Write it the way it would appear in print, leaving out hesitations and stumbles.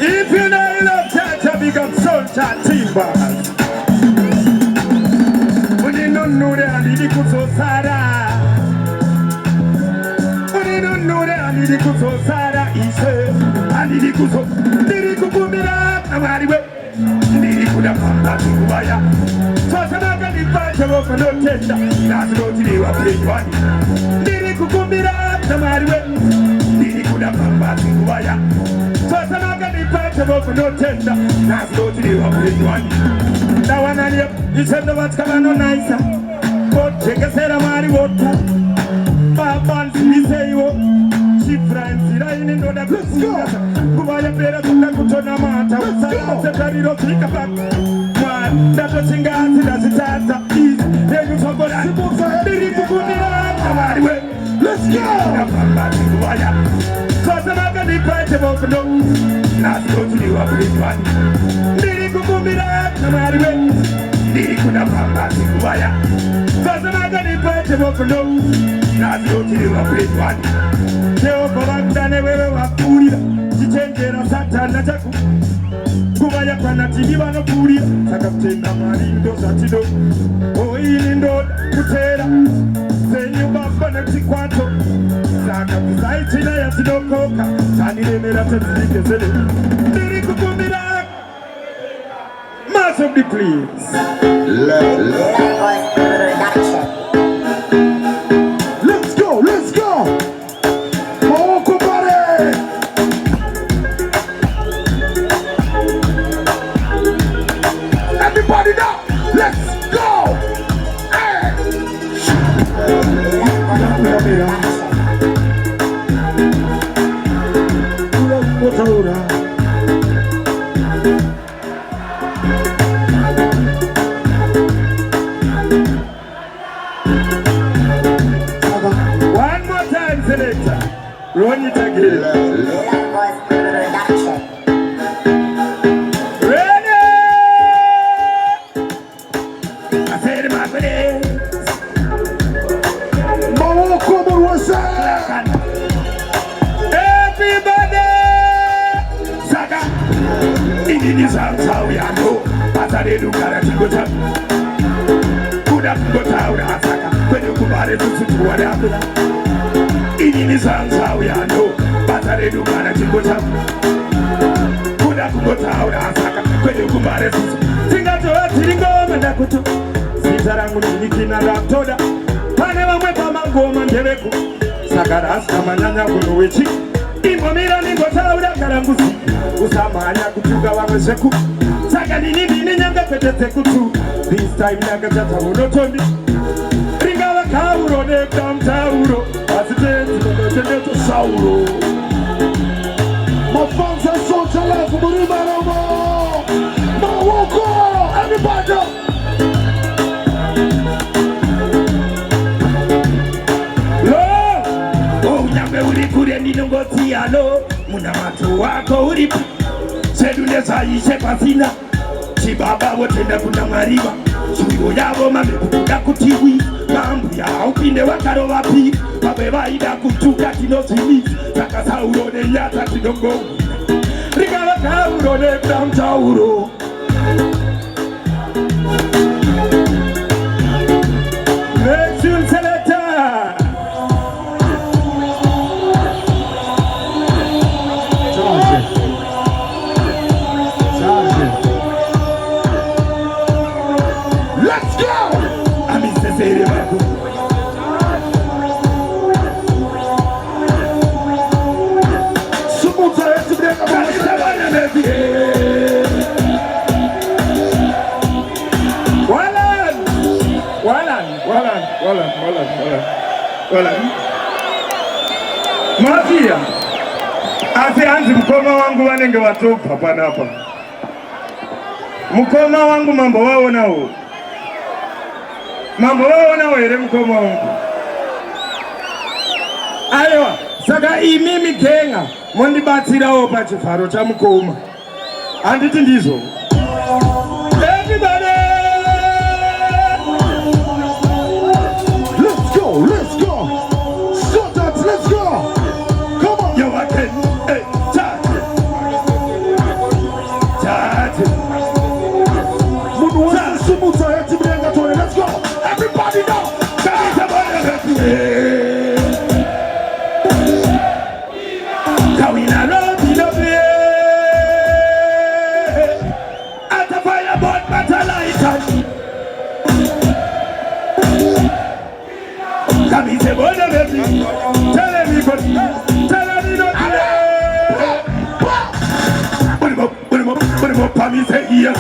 If you know you love Chacha, big up Soul Chat Timbers. When you don't know that I need to go so sada. When you don't know that I need to go so sada, he said, I need to go so. Did you go me up? I'm out of it. Did you go come back to Kubaya? So I'm not going to fight you for no tender. That's no delay, I play one. Did you go me up? I'm out of it. Did you go come back to Kubaya? So I'm not going to fight you for no tender. That's no delay, I play one. That one on you, you said the what's coming on nicer. But check a set of money water. Babans, we say you. She friends, I didn't know that. Let's go. Who are you better to the Kutona Mata? Let's go. Secretary of Tika back. One, that was in Gazi, that's a chance of peace. Then you talk about that. Let's go. So I'm not going to fight about the no. Let's go to you up with one. Did you go me up? No matter when. Did you come back to Kubaya? So I'm not going to fight about the no. Let's go to you up with one. Teo Kolanda wewe wakulira chichenjera satana chaku Kubaya kana tibiba no kulira saka kutenda marindo satido oili ndo kutera senyu baba na tikwato saka kusaitina ya tidokoka taniremera tezike zele ndiri kukumbira massive please let's go everybody now, let's go! Hey. One more time, selector. Run it again. This time nakajata unotondi Ringawa kauro nekam tauro Asitenti to sauro My fans are so jealous Murima Romo Mawoko Everybody Oh nyambe uri kure ninongoti alo Muna watu wako uri Seduneza ishe pasina Chibaba wotenda kuna mariba Chuyo yabo mame kukuda kutiwi Mambu ya upinde wakaro wapi Babe waida kutuka kinosimi Saka sauro ne yata kinongo Riga wakauro ne bram sauro Nation selector Mafia Asianzi mkoma wangu wanenge watupa panapa Mkoma wangu mambo wao nao ere mkoma wangu Ayo saka imimi kenga Mondi batira opa chifaro cha mkoma Anditi ndizo Everybody Let's go Let's go Pamise bona baby. Tell me good. Tell me no. Pamise yes.